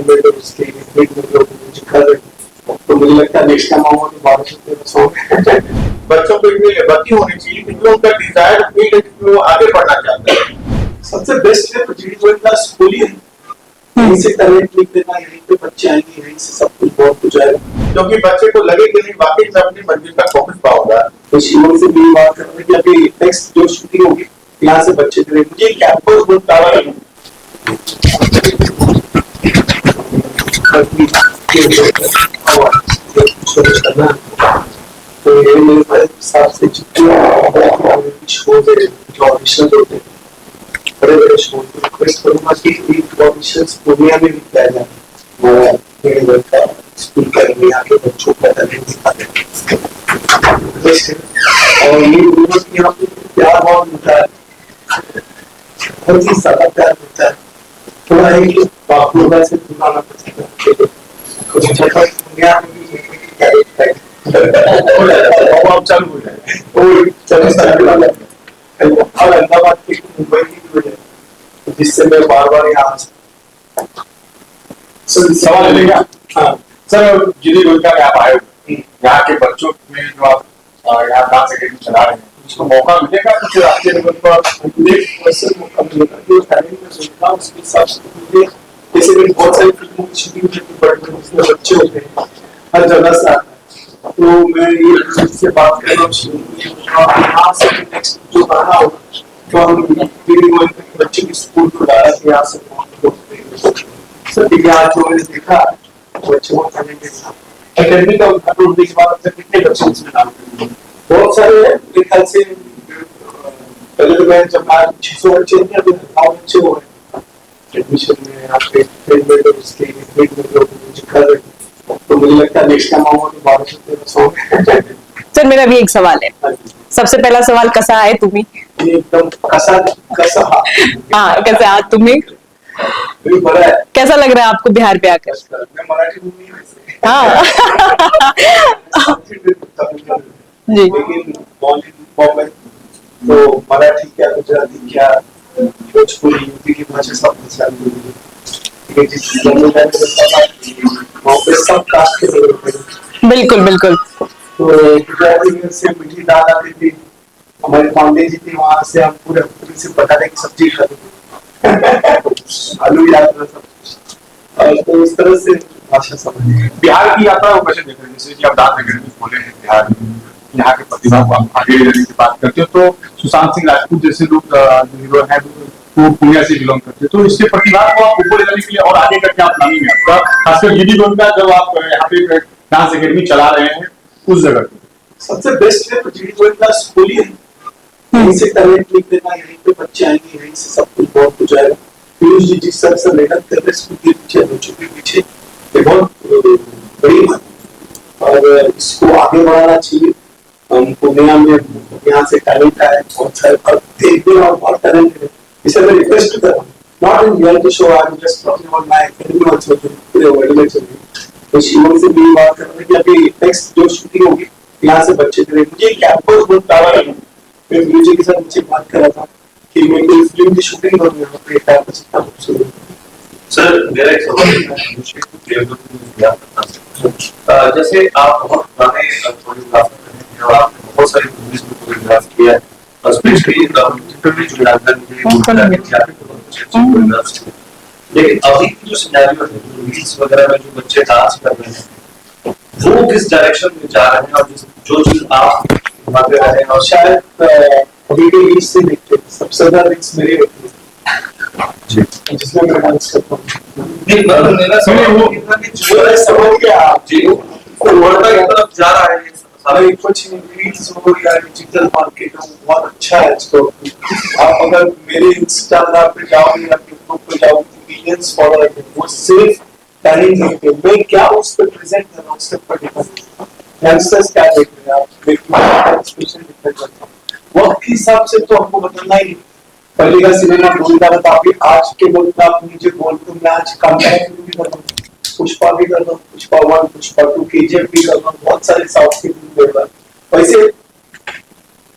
फिर उसके तो मुझे लगता है नेक्स्ट टाइम आऊंगा तो 1213 बच्चों को इतनी लिबर्टी होनी चाहिए क्योंकि उनका डिजायर फील्ड है कि वो आगे बढ़ना चाहते हैं। सबसे बेस्ट है तो जीडी गोयल का स्कूल ही है, यहीं से टैलेंट लिख देना, यहीं पे बच्चे आएंगे, यहीं से सब कुछ बहुत कुछ आएगा, क्योंकि बच्चे को लगे कि नहीं वाकई मैं अपनी मंजिल तक पहुंच पाऊंगा। तो शिवम से भी बात कर रहे हैं कि अभी नेक्स्ट जो शूटिंग होगी यहाँ से बच्चे करेंगे, मुझे कैंपस बहुत प्यारा लगा। तो ये मेरे हिसाब से जितने शोज है जो ऑडिशन होते हैं बड़े बड़े शोज रिक्वेस्ट करूंगा कि ऑडिशंस पूर्णिया में भी किया जाए, मेरे का स्कूल करेंगे आगे बच्चों का टैलेंट दिखाते हैं। और ये यूनिवर्सिटी यहाँ पे प्यार बहुत मिलता है, हर चीज ज्यादा प्यार मिलता है, थोड़ा एक बापू से पुराना पसंद है कुछ अच्छा दुनिया में भी क्या देखता है अब चालू हो जाए तो चलो चालू हो जाए और अहमदाबाद की मुंबई की वजह जिससे मैं बार बार यहाँ सवाल लेगा। हाँ सर, जीडी गोयल का आप आए यहाँ के बच्चों में जो आप यहाँ डांस अकेडमी चला रहे हैं उसको मौका मिलेगा कुछ राष्ट्रीय लेवल पर मौका मिलेगा जो टैलेंट में सोचता हूँ उसके हिसाब से जैसे कि बहुत सारी फिल्मों की शूटिंग करती पड़ती है उसमें बच्चे होते हैं हर जगह से आते हैं, तो मैं ये से बात कर रहा हूँ यहाँ से नेक्स्ट जो गाना होगा तो हम जीडी गोयल के बच्चे की स्कूल को डाला कि यहाँ से सर यहाँ जो मैंने देखा बच्चों का टैलेंट एकेडमी का उद्घाटन होने के बाद कितने बच्चे इसमें डाल बहुत सारे हैं मेरे ख्याल से पहले तो मैं जब 600 बच्चे थे अभी 1000 बच्चे हो गए एडमिशन में यहाँ पे फिर उसके म्यूजिकल, तो मुझे लगता है नेक्स्ट टाइम आऊंगा तो 1213 सर मेरा भी एक सवाल है, सबसे पहला सवाल कसा आहे तुम्ही? एकदम कसा कसा हाँ कैसे आहात तुम्ही? बड़ा है, कैसा लग रहा है आपको बिहार पे आकर? मैं मराठी मूवी हाँ जी लेकिन बॉम्बे तो मराठी क्या गुजराती क्या भोजपुरी हिंदी की भाषा सब लेकिन जिस वहाँ पे सब कास्ट के लोग होते हैं। बिल्कुल बिल्कुल। तो गुजराती से मीठी दाल आती थी, हमारे पांडे जी थी, वहां से हम पूरे से बटाटे की सब्जी खाते थे आलू याद था सब, तो इस तरह से भाषा समझ बिहार की यात्रा को कैसे देख रहे हैं? जैसे कि आप डांस अकेडमी खोले हैं बिहार में, यहाँ के प्रतिभा को आप आगे ले जाने की बात करते हो तो सुशांत सिंह राजपूत जैसे लोग हीरो हैं वो पुणे से बिलोंग करते हैं, तो इसके प्रतिभा को आप ऊपर ले जाने के लिए और आगे करके आप प्लानिंग है आपका, खासकर जीडी गोयल का जब आप यहाँ पे डांस अकेडमी चला रहे हैं उस जगह पे? सबसे बेस्ट है तो जीडी गोयल का स्कूल ही है, यहीं से टैलेंट लिख देना, यहीं पे बच्चे आएंगे, यहीं से सब कुछ बहुत कुछ आएगा। पीयूष जी जिस तरह से मेहनत कर रहे हैं स्कूल के पीछे बच्चों के पीछे ये बहुत बड़ी बात और इसको आगे बढ़ाना चाहिए। हम पूर्णिया में यहाँ से टैलेंट आए बहुत सारे देखते हैं और बहुत टैलेंट है, इसे मैं रिक्वेस्ट कर रहा हूँ not in reality show, I am just talking about my academy also पूरे वर्ल्ड में चल रही है। तो शिवम से भी बात कर रहे हैं कि अभी नेक्स्ट जो शूटिंग होगी यहाँ से बच्चे करेंगे, मुझे कैंपस बहुत प्यारा लगा, मैं म्यूजिक के साथ मुझे बात कर रहा था कि मैं कोई फिल्म की शूटिंग करूँ यहाँ पे कैंपस इतना खूबसूरत। सर मेरा एक सवाल है, जैसे आप बहुत पुराने कोरियोग्राफर हैं, आपने बहुत सारी मूवीज को कोरियोग्राफ किया है, स्पेशली जो लेकिन अभी की जो सिनेरियो है, जो रील्स वगैरह में जो बच्चे डांस कर रहे हैं वो किस डायरेक्शन में जा रहे हैं और जो चीज आप दिखाते रहे हैं और शायद अभी के रील्स से देखते सबसे ज्यादा रील्स मेरे होती है जिसमें मैं डांस करता हूँ। मेरा सवाल वो था कि जो समझ गया आप जी वर्ल्ड की तरफ जा रहा है सारे कुछ रील्स हो या डिजिटल मार्केट हो बहुत अच्छा है इसको, आप अगर मेरे इंस्टाग्राम पे जाओगे या फेसबुक पे जाओगे मिलियंस फॉलोअर हैं, वो सिर्फ टैलेंट देखते हैं, मैं क्या उस पर प्रेजेंट कर रहा हूँ उसके ऊपर डिपेंड करता है। यंगस्टर्स क्या देख रहे हैं आप देखिए स्पेशल डिपेंड करता हूँ वक्त के हिसाब से, तो हमको बदलना ही पहले का सिनेमा बोलता था अभी आज के बोलता आप मुझे बोलते मैं आज कंपेयर भी कर रहा हूँ, पुष्पा भी कर रहा हूँ, पुष्पा 1 पुष्पा 2 केजीएफ भी कर रहा हूँ, बहुत सारे साउथ के फिल्म देख रहा हूँ। वैसे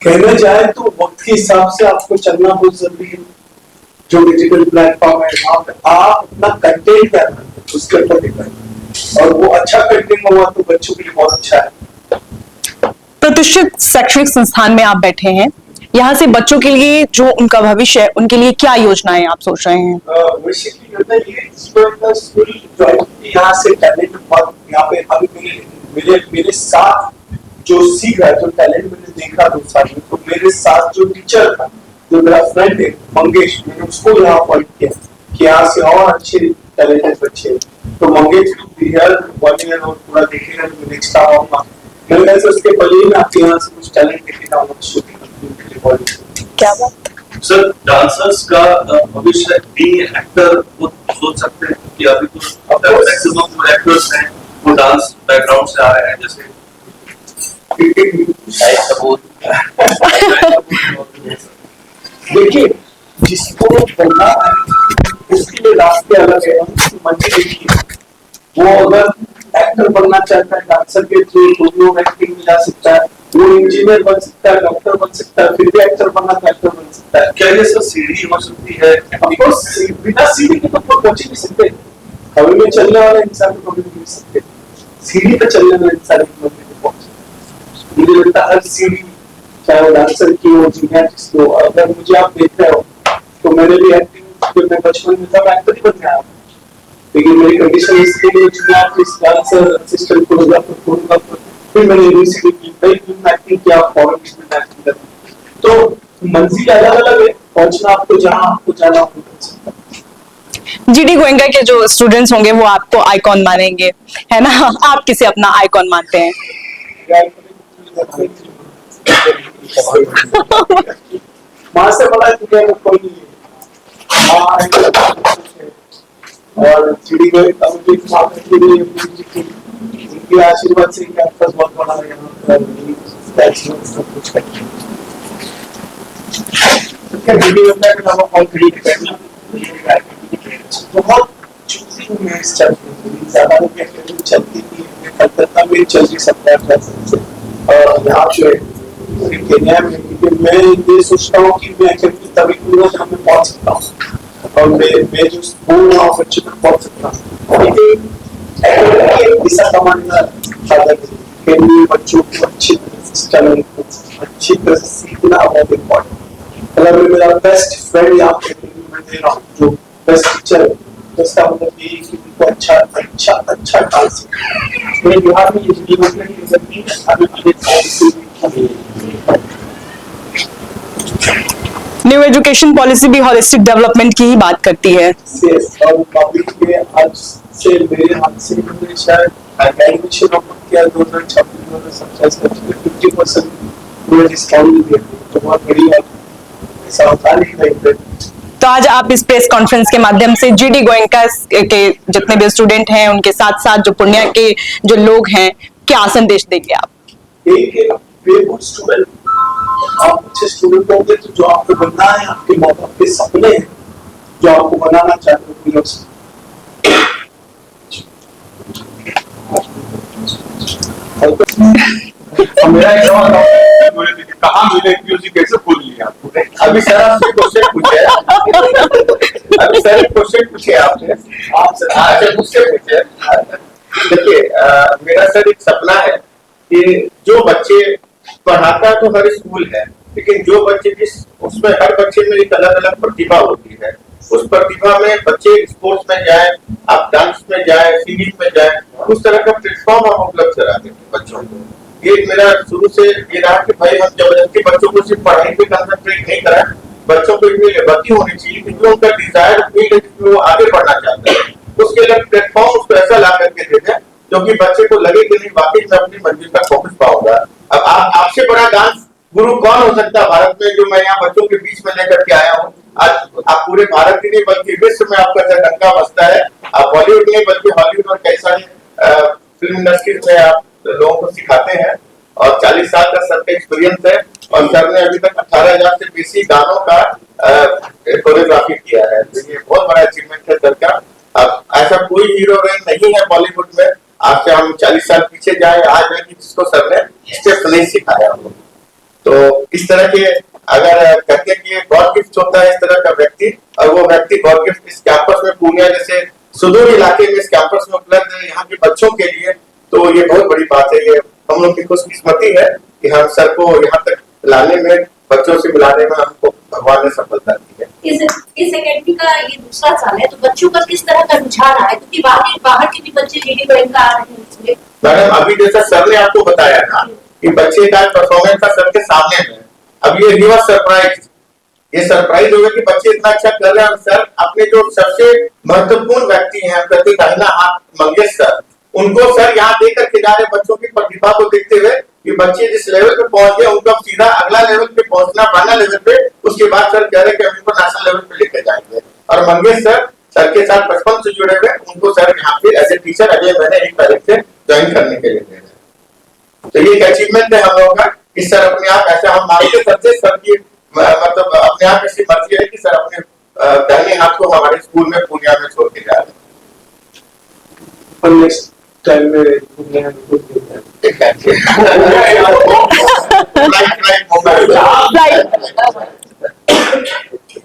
कहने जाए तो वक्त के हिसाब से आपको चलना बहुत जरूरी है, जो डिजिटल प्लेटफॉर्म है वहां पे आप अपना कंटेंट क्या करते हैं उसके ऊपर डिपेंड, और वो अच्छा कंटेंट हुआ तो बच्चों के लिए बहुत अच्छा है। प्रतिष्ठित शैक्षणिक संस्थान में आप बैठे हैं, यहाँ से बच्चों के लिए जो उनका भविष्य है उनके लिए क्या योजनाएं आप सोच रहे हैं? बेसिकली होता है ये स्कूल ज्वाइन की, यहाँ से टैलेंट बहुत यहाँ पे अभी मेरे साथ जो सीख रहा है, जो टैलेंट मैंने देखा 2 साल में, तो मेरे साथ जो टीचर था, जो मेरा फ्रेंड है मंगेश, मैंने उसको यहाँ पॉइंट किया कि यहाँ से और अच्छे टैलेंटेड बच्चे हैं। तो मंगेश बिहार 1 ईयर और पूरा देखेगा तो नेक्स्ट टाइम आऊंगा, मेरे ख्याल से उसके पहले ही मैं आपके यहाँ से कुछ टैलेंट देखेगा। क्या बात। सर, डांसर्स का भविष्य बीइंग एक्टर वो सोच सकते हैं कि अभी तो मैक्सिमम जो एक्टर्स हैं वो डांस बैकग्राउंड से आ रहे हैं, जैसे देखिए जिसको बोलना है उसके लिए रास्ते अलग है, उसकी मर्जी देखिए। वो अगर एक्टर बनना चाहता है डांसर के थ्रू तो वो एक्टिंग में जा सकता है, वो इंजीनियर बन सकता है, डॉक्टर बन सकता है, फिर भी एक्टर बनना तो एक्टर बन सकता है। क्या ये सर सीढ़ी हो सकती है? ऑफकोर्स बिना सीढ़ी के तो कोई पहुंच ही नहीं सकते। हवा में चलने वाला इंसान को कभी नहीं सकते, सीढ़ी पे चलने वाला इंसान को कभी पहुंच। मुझे लगता है हर सीढ़ी, चाहे वो डांसर की हो, जिम्नास्टिक्स की हो, अगर मुझे आप देख रहे हो तो मैंने भी एक्टिंग जब मैं बचपन में था मैं एक्टर ही बन गया, लेकिन मेरी कंडीशन इसलिए जिम्नास्टिक्स, डांसर, असिस्टेंट कोरियोग्राफर, फिर मैंने यूनिवर्सिटी की कई फिल्म एक्टिंग किया, फॉरेन में एक्टिंग किया। तो मंजिल अलग अलग है, पहुंचना आपको जहां आपको जाना होगा। जीडी गोयनका के जो स्टूडेंट्स होंगे वो आपको आइकॉन मानेंगे, है ना? आप किसे अपना आइकॉन मानते हैं? माँ से बड़ा दुनिया में कोई नहीं है। और जीडी गोयनका मुझे माँ के लिए उनके आशीर्वाद से कैंपस बहुत बड़ा है यहाँ पर, सब कुछ करते हैं। जीडी गोयनका के अलावा और कहीं करना बहुत चूजिंग में चलती थी, ज्यादा लोग कहते हैं चलती थी, कलकत्ता में चलती सकता है और यहाँ पे केन्या में, क्योंकि मैं ये सोचता हूँ कि मैं एक्टिविटी तभी करूँगा जहाँ मैं पहुँच सकता हूँ और मैं जो बोल रहा हूँ बच्चे तक पहुँच सकता हूँ। लेकिन एक्टिविटी पैसा कमाने का साधन है, बच्चों को अच्छी तरह से सीखना बहुत इम्पोर्टेंट। अगर मैं मेरा बेस्ट फ्रेंड यहाँ पे मैं दे रहा हूँ, जो बेस्ट टीचर, जिसका मतलब ये कि उनको अच्छा डांस मेरे बिहार में ये न्यू एजुकेशन पॉलिसी भी होलिस्टिक डेवलपमेंट की ही बात करती है। और पब्लिक में आज से मेरे हाथ से मैंने शायद एडमिशन ओपन किया 2026 तक 50% पूरा डिस्काउंट दिया, तो बहुत बड़ी बात है, ऐसा होता नहीं है। तो आज आप इस प्रेस कॉन्फ्रेंस के माध्यम से जीडी गोयनका के जितने भी स्टूडेंट हैं उनके साथ साथ जो पूर्णिया के जो लोग हैं, क्या संदेश देंगे आप? एक गुड स्टूडेंट, आप अच्छे स्टूडेंट होंगे तो जो आपको बनना है, आपके माँ बाप के सपने हैं जो आपको बनाना चाहते हो, मेरा एक सवाल कहाँ मिले पीयूसी कैसे खोल लिया आपको? अभी सर आपसे क्वेश्चन पूछे, अभी सर क्वेश्चन पूछे आपसे मुझसे पूछे। देखिए मेरा सर एक सपना है कि जो बच्चे पढ़ाता तो हर स्कूल है, लेकिन जो बच्चे जिस उसमें हर बच्चे में एक अलग अलग प्रतिभा होती है, उस प्रतिभा में बच्चे स्पोर्ट्स में जाए, आप डांस में जाए, सिंगिंग में जाए, उस तरह का प्लेटफॉर्म हम उपलब्ध करा देंगे बच्चों को। ये मेरा शुरू से ये रहा कि भाई हम जबरदस्ती बच्चों को सिर्फ पढ़ाई पे कंसंट्रेट नहीं कराएं, बच्चों को इतनी लिबर्टी होनी चाहिए कि जो उनका डिजायर फील्ड है जिसमें वो आगे बढ़ना चाहता है, उसके लिए प्लेटफॉर्म उसको ऐसा ला करके दे दें जो कि बच्चे को लगे कि नहीं वाकई मैं अपनी मंजिल तक पहुंच पाऊंगा। अब आपसे बड़ा डांस गुरु कौन हो सकता है भारत में, जो मैं यहाँ बच्चों के बीच में लेकर के आया हूँ। आज आप पूरे भारत ही नहीं बल्कि विश्व में आपका डंका बजता है। आप बॉलीवुड नहीं बल्कि हॉलीवुड और कई सारे फिल्म इंडस्ट्रीज में आप लोगों को सिखाते हैं और 40 साल का सर का एक्सपीरियंस है और सर ने अभी तक 18,000 से बेसी गानों का कोरियोग्राफी किया है, तो ये बहुत बड़ा अचीवमेंट है सर का। अब ऐसा कोई हीरोइन नहीं है बॉलीवुड में, आज से हम 40 साल पीछे जाए आज है कि जिसको सर ने स्टेप नहीं सिखाया हो। तो इस तरह के अगर कहते हैं कि गॉड गिफ्ट होता है इस तरह का व्यक्ति, और वो व्यक्ति गॉड गिफ्ट इस कैंपस में पूर्णिया जैसे सुदूर इलाके में इस कैंपस में उपलब्ध है यहाँ के बच्चों के लिए, तो ये बहुत बड़ी बात है। ये हम लोग की खुशकिस्मती है कि हम सर को यहाँ तक लाने में, बच्चों से मिलाने में हमको भगवान ने सफलता दी है। इस एकेडमी का ये दूसरा साल है, तो बच्चों का किस तरह का रुझान आया, क्योंकि बाहर के भी बच्चे जीडी गोयनका आ रहे हैं इसमें। मैडम अभी जैसा सर ने आपको बताया ना कि बच्चे का परफॉर्मेंस था सर के सामने में, अब ये रिवर्स सरप्राइज, ये सरप्राइज होगा कि बच्चे इतना अच्छा कर रहे हैं। और सर अपने जो सबसे महत्वपूर्ण व्यक्ति हैं प्रति दाहिना हाथ मंगेश सर, उनको सर यहाँ देकर के जा रहे बच्चों की प्रतिभा को देखते हुए कि बच्चे जिस लेवल पे पहुंच गए उनको अब सीधा अगला लेवल पे पहुंचना, पढ़ना लेवल पे, उसके बाद सर कह रहे कि हम इनको नेशनल लेवल पे लेकर जाएंगे। और मंगेश सर के साथ बचपन से जुड़े हुए, उनको सर यहाँ पे एज ए टीचर अगले महीने 1 तारीख से ज्वाइन करने के लिए दे रहे हैं। तो ये एक अचीवमेंट है हम लोगों का कि सर अपने आप ऐसा, हम मानते सबसे सर की मतलब अपने आप ऐसी मर्जी है कि सर अपने दाहिने हाथ को हमारे स्कूल में पूर्णिया में छोड़ के जा रहे हैं। और नेक्स्ट टाइम में पूर्णिया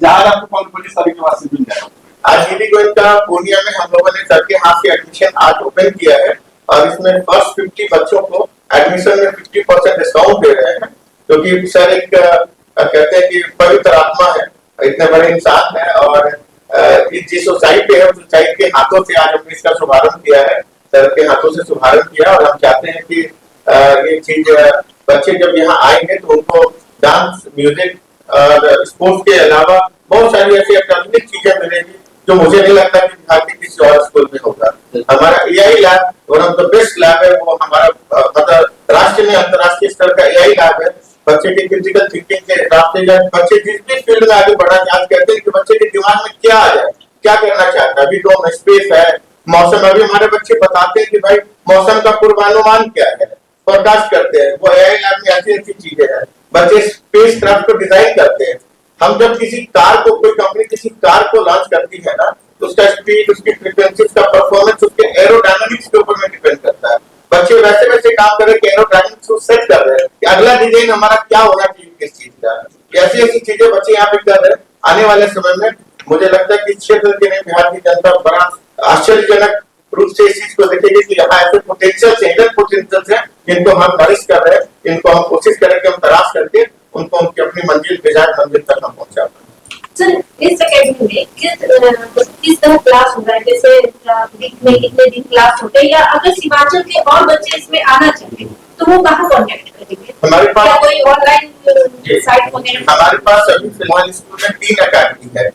जहाँ आपको कौन पुलिस तारीख के बाद से मिल जाएगा। आज जीडी गोयनका पूर्णिया में हम लोगों ने सर के हाथ से एडमिशन आज ओपन किया है और इसमें फर्स्ट 50 बच्चों को एडमिशन में 50% डिस्काउंट दे रहे हैं, क्योंकि सर एक कहते हैं कि पवित्र आत्मा है, इतने बड़े इंसान है और जिस सोसाइटी है उस सोसाइटी के हाथों से आज हमने इसका शुभारंभ किया है, सर के हाथों से शुभारंभ किया। और हम चाहते हैं कि ये चीज बच्चे जब यहाँ आएंगे तो उनको डांस, म्यूजिक और स्पोर्ट्स के अलावा बहुत सारी ऐसी अकादमिक चीजें मिलेगी जो मुझे नहीं लगता कि बिहार के किसी और स्कूल में होगा। हमारा AI lab one of the best lab है, वो हमारा मतलब राष्ट्रीय में अंतर्राष्ट्रीय स्तर का एआई लैब है। बच्चे की क्रिटिकल थिंकिंग के रास्ते जाए, बच्चे जिस भी फील्ड में आगे बढ़ना चाहते कहते हैं कि बच्चे के दिमाग में क्या आ जाए, क्या करना चाहता है। अभी तो स्पेस है, मौसम, अभी हमारे बच्चे बताते हैं कि भाई मौसम का पूर्वानुमान क्या है, फोरकास्ट करते हैं, वो एआई लैब में ऐसी ऐसी चीजें हैं। बच्चे स्पेस क्राफ्ट को डिजाइन करते हैं। हम जब किसी कार को, कोई कंपनी किसी कार को लॉन्च करती है ना, तो उसका स्पीड, उसकी फ्रीक्वेंसी, उसका परफॉर्मेंस उसके एरोडायनामिक्स के ऊपर में डिपेंड करता है। बच्चे वैसे वैसे काम कर रहे हैं कि एरोडायनामिक्स को सेट कर रहे हैं कि अगला डिजाइन हमारा क्या होना चाहिए, किस चीज का। ऐसी ऐसी चीजें बच्चे यहाँ पे कर रहे हैं। आने वाले समय में मुझे लगता है कि क्षेत्र के लिए बिहार की जनता बड़ा आश्चर्यजनक रूप से इस चीज को देखेगी कि यहाँ ऐसे पोटेंशियल है जिनको हम नरिश कर रहे हैं, इनको हम कोशिश करें कि हम तलाश करके उनको उनकी अपनी मंजिल तक हम पहुंचा पाए। सर इस एकेडमी में किस तरह क्लास होगा, जैसे वीक में कितने दिन क्लास होते हैं, या अगर सीमांचल के और बच्चे इसमें आना चाहते हैं तो वो कहाँ कॉन्टेक्ट करेंगे? हमारे पास कोई ऑनलाइन साइट वगैरह? हमारे पास अभी फिलहाल स्कूल में 3 अकेडमी है।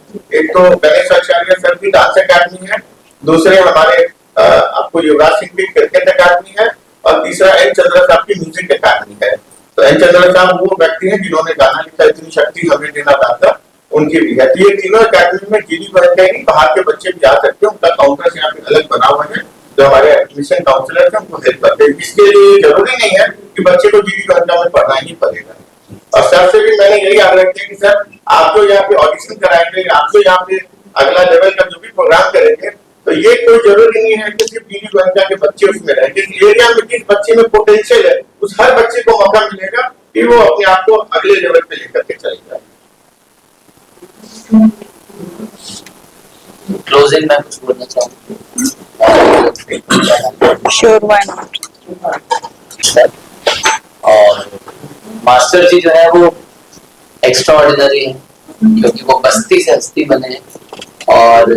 एक तो गणेश आचार्य सर की डांस अकेडमी है, दूसरे हमारे आपको युवराज सिंह की क्रिकेट अकेडमी है और तीसरा एन चंद्रा साहब की म्यूजिक अकेडमी है। तो एन चंद्रा साहब वो व्यक्ति हैं जिन्होंने गाना लिखा, इतनी शक्ति हमें देना दाता उनकी भी है। तो ये तीनों अकेडमी में जीडी गोयनका ही बाहर के बच्चे भी जा सकते हैं, उनका काउंटर यहाँ पे अलग बना हुआ है जो हमारे एडमिशन काउंसलर हैं उनको हेल्प करते हैं। इसके लिए जरूरी नहीं है कि बच्चे को जीडी गोयनका में पढ़ना ही पड़ेगा। और सर से भी मैंने यही आग्रह किया कि सर आप जो यहाँ पे ऑडिशन कराएंगे, आप जो यहाँ पे अगला लेवल का जो भी प्रोग्राम करेंगे, तो ये कोई जरूरी नहीं है कि सिर्फ जीडी गोयनका के बच्चे उसमें रहें। जिस एरिया में जिस बच्चे में पोटेंशियल है उस हर बच्चे को मौका मिलेगा कि वो अपने आप को अगले लेवल पे लेकर के चलेगा। क्लोजिंग में कुछ बोलना चाहूँगा। Sure, why not. और मास्टर जी जो है वो एक्स्ट्रा ऑर्डिनरी है, क्योंकि वो बस्ती से हस्ती बने हैं और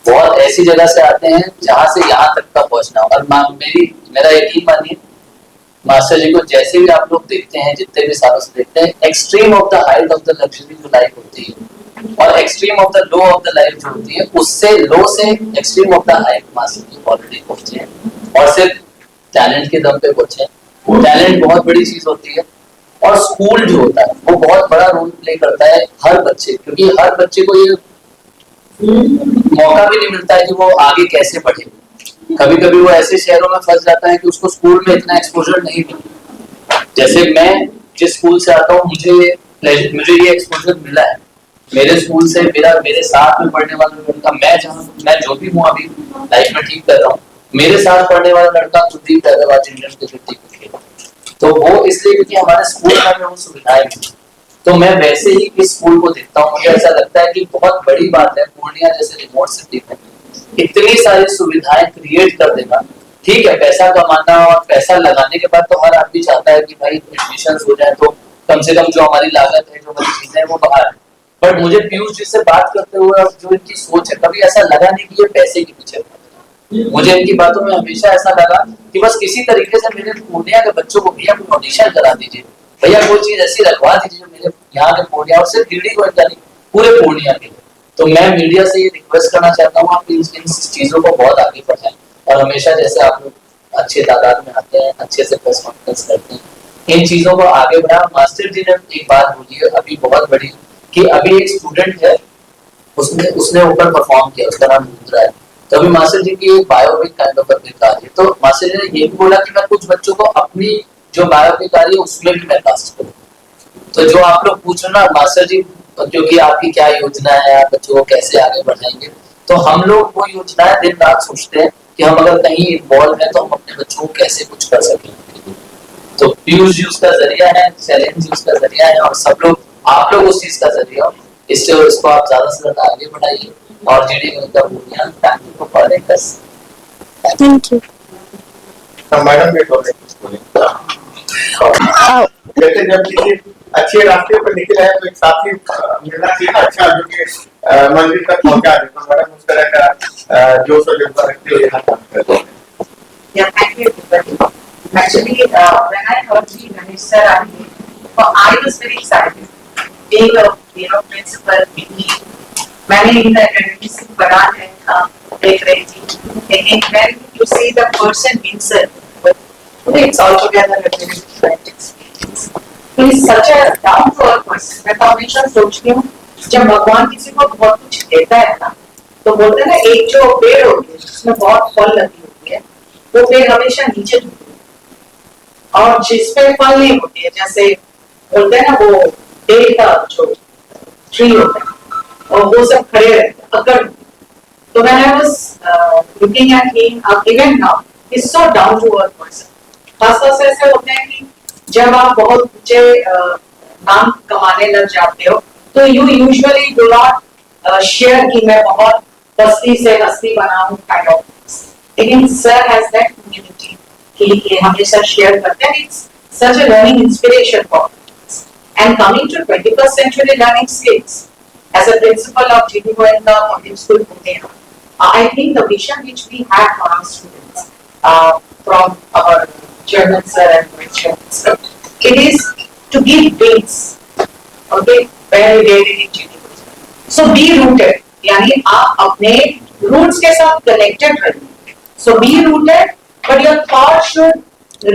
बहुत ऐसी जगह से आते हैं जहां से यहाँ तक का पहुंचना। और मेरा यकीन मानिए, मास्टर जी को जैसे भी आप लोग देखते हैं, जितने भी सालों से देखते हैं, extreme of the height of the luxury जो लाइफ होती है और extreme of the low of the life जो होती है, उससे लो से extreme of the height master ji already पहुंचे हैं और सिर्फ टैलेंट के दम पे पहुंचे हैं। टैलेंट बहुत बड़ी चीज होती है और स्कूल जो होता है वो बहुत बड़ा रोल प्ले करता है हर बच्चे, क्योंकि हर बच्चे को ये मौका भी नहीं मिलता है कि वो आगे कैसे बढ़े। कभी कभी वो ऐसे शहरों में फंस जाता है कि उसको स्कूल में इतना एक्सपोजर नहीं मिलता। जैसे मैं जिस स्कूल से आता हूँ, मुझे ये एक्सपोजर मिला है मेरे स्कूल से। मेरे साथ में पढ़ने वाला लड़का, मैं जो भी हूँ अभी लाइफ में ठीक कर रहा हूँ, मेरे साथ पढ़ने वाला लड़का Kuldeep Hyderabad Indian cricket team में खेला, तो वो इसलिए क्योंकि हमारे स्कूल में वो सुविधाएं थी। तो मैं वैसे ही इस स्कूल को देखता हूँ, मुझे ऐसा लगता है कि बहुत बड़ी बात है पूर्णिया जैसे रिमोट सिटी में इतनी सारी सुविधाएं क्रिएट कर देगा। ठीक है, पैसा कमाना और पैसा लगाने के बाद तो हर आदमी चाहता है कि भाई एडमिशन हो जाए तो कम से कम जो हमारी लागत है, जो हमारी चीजें हैं वो बाहर है। बट मुझे पीयूष जी से बात करते हुए और जो इनकी सोच है, कभी ऐसा लगा नहीं कि ये पैसे के पीछे है। मुझे इनकी बातों में हमेशा ऐसा लगा कि बस किसी तरीके से मेरे पूर्णिया के बच्चों को भैया कोई ऑडिशन करा दीजिए, भैया कोई चीज ऐसी रखवा दीजिए जो मेरे यहाँ के पूर्णिया और सिर्फ डीडी को नहीं पूरे पूर्णिया के। तो मैं मीडिया से ये रिक्वेस्ट करना चाहता हूँ, आप इन चीजों को बहुत आगे बढ़ाएं और हमेशा जैसे आप लोग अच्छे तादाद में आते हैं, अच्छे से प्रेस कॉन्फ्रेंस करते हैं, इन चीजों को आगे बढ़ाएं। मास्टर जी ने एक बात बोली है अभी बहुत बड़ी कि अभी एक स्टूडेंट है, उसने ऊपर परफॉर्म किया, उसका नाम रुद्रा है। तो अभी मास्टर जी की एक बायोपिक काइंड ऑफ करके आ रही है, तो मास्टर जी ने ये भी बोला कि मैं कुछ बच्चों को अपनी जो बायोपिक आ रही है उसमें भी मैं कास्ट करूँ। तो जो आप लोग पूछ रहे ना मास्टर जी, क्योंकि आपकी क्या योजना है, आप बच्चों को कैसे आगे बढ़ाएंगे, तो हम लोग वो योजनाएं दिन रात सोचते हैं कि हम अगर कहीं इन्वॉल्व हैं तो हम अपने बच्चों को कैसे कुछ कर सकें। तो पीयूष जी उसका जरिया है, चैलेंज जी उसका जरिया है, और सब लोग आप लोग उस चीज का जरिया हो। इससे इसको आप ज्यादा से ज्यादा आगे बढ़ाइए और जीडी का बुनियाद thank you for calling us. Thank you. Madam भी बोले जैसे जब किसी अच्छे रास्ते पर निकले हैं तो एक साथी मिलना चाहिए ना, अच्छा जो कि मंजिल तक पहुंचा दे। तो मैडम उस तरह का जोश और जज्बा रखते हुए यहाँ काम करते हैं। Yeah, thank you everybody. Actually, when I heard the Minister and I was very excited. Being a principal, मैंने इन academics से पढ़ा है, देख रही थी, लेकिन when you see the person himself, it's altogether a very different experience. He is such a down to earth person. मैं तो हमेशा सोचती हूँ जब भगवान किसी को बहुत कुछ देता है ना, तो बोलते हैं ना एक जो पेड़ होती है जिसमें बहुत फल लगी होती है, वो पेड़ हमेशा नीचे झुकती है, और जिसपे फल नहीं होती है, जैसे बोलते हैं ना वो पेड़ का जो ट्री होता है और वो सब खड़े रहते हैं अकड़। तो when I was looking at him, even now, he's so down to earth person. खासतौर से ऐसे होते हैं कि जब आप बहुत ऊंचे नाम कमाने लग जाते हो तो you usually do not share कि मैं बहुत बस्ती से हस्ती बना हूँ काइंड ऑफ, लेकिन सर हैज दैट ह्यूमिलिटी कि ये हमेशा शेयर करते हैं। It's such a learning inspiration for us. And coming to 21st century learning skills, as a principal of GD Goenka Public School Pune, I think the vision which we have for our students from our German sir and French sir, it is to give wings, okay, where we did it in GD. So be rooted, यानी आप अपने roots के साथ connected रहिए. So be rooted, but your thought should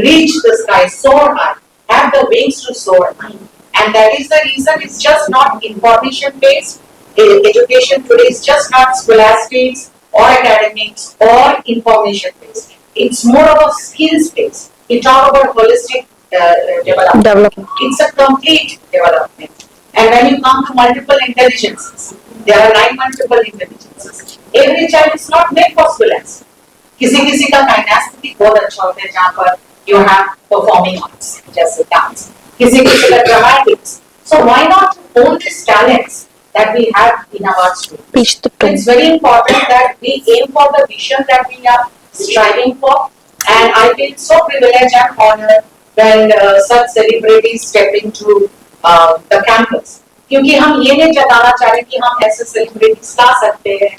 reach the sky, soar high, have the wings to soar high. And that is the reason it's just not information based. Education today is just not scholastics or academics or information based. It's more of a skills based. We talk about holistic development. It's a complete development. And when you come to multiple intelligences, there are 9 multiple intelligences. Every child is not made for scholastics. किसी का kinesthetic बहुत अच्छा होता है जहाँ पर you have performing arts, जैसे dance. किसी का dramatics. So why not own these talents that we have in our students? It's very important that we aim for the vision that we are striving for. And I feel so privileged and honored when such celebrities step into the campus. क्योंकि हम ये नहीं जताना चाह रहे कि हम ऐसे celebrities ला सकते हैं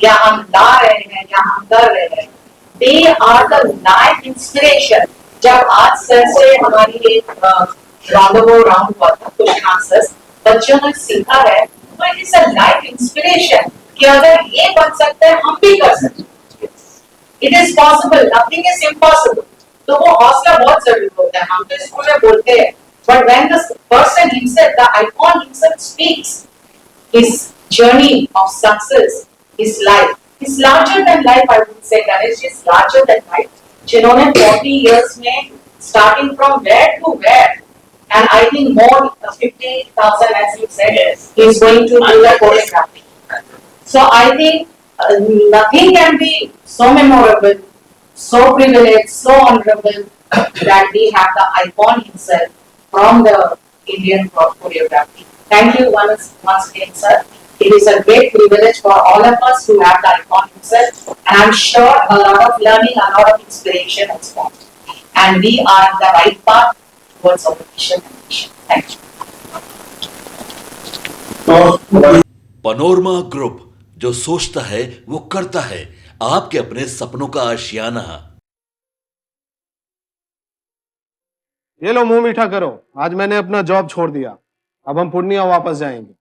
या हम ला रहे हैं या हम कर रहे हैं. They are the life inspiration. जब आज सर से हमारी एक राउंड हुआ था क्वेश्चन आंसर्स, बच्चों ने सीखा है, तो it is a life inspiration कि अगर ये बन सकते हैं हम भी कर सकते हैं. It is possible, nothing is impossible. तो वो हौसला बहुत जरूरी होता है. हम तो स्कूल में बोलते हैं, but when the person himself, the icon himself speaks his journey of success, his life is larger than life. I would say Ganesh is larger than life. जिन्होंने 40 years में starting from where to where, and I think more 50,000 as you said, he is going to do the choreography. So I think nothing can be so memorable, so privileged, so honorable that we have the icon himself from the Indian choreography. Thank you once again, sir. It is a great privilege for all of us to have the icon himself, and I'm sure a lot of learning, a lot of inspiration has come. And we are on the right path towards our mission and mission. Thank you. तो panorama group, जो सोचता है वो करता है, आपके अपने सपनों का आशियाना। ये लो मुंह मीठा करो, आज मैंने अपना जॉब छोड़ दिया, अब हम पूर्णिया वापस जाएंगे।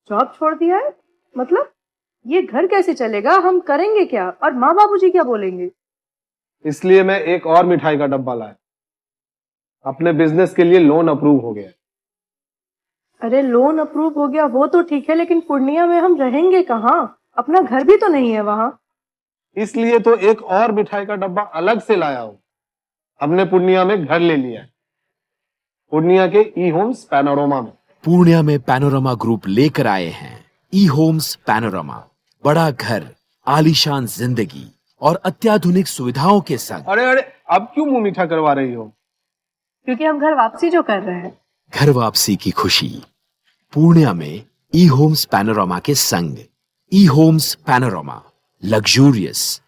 जॉब छोड़ दिया है? मतलब ये घर कैसे चलेगा? हम करेंगे क्या? और माँ बाबूजी क्या बोलेंगे? इसलिए मैं एक और मिठाई का डब्बा लाया। अपने बिजनेस के लिए लोन अप्रूव हो गया। अरे लोन अप्रूव हो गया वो तो ठीक है, लेकिन पूर्णिया में हम रहेंगे कहाँ? अपना घर भी तो नहीं है वहाँ। इसलिए तो एक और मिठाई का डब्बा अलग से लाया हूँ। हमने पूर्णिया में घर ले लिया है, पूर्णिया के ई होम्स पैनोरमा में। पूर्णिया में पैनोरमा ग्रुप लेकर आए हैं ई होम्स पैनोरमा। बड़ा घर, आलीशान जिंदगी और अत्याधुनिक सुविधाओं के संग। अरे अरे, अब क्यों मुंह मीठा करवा रही हो? क्योंकि हम घर वापसी जो कर रहे हैं। घर वापसी की खुशी पूर्णिया में ई होम्स पैनोरमा के संग। ई होम्स पैनोरमा, लग्जूरियस,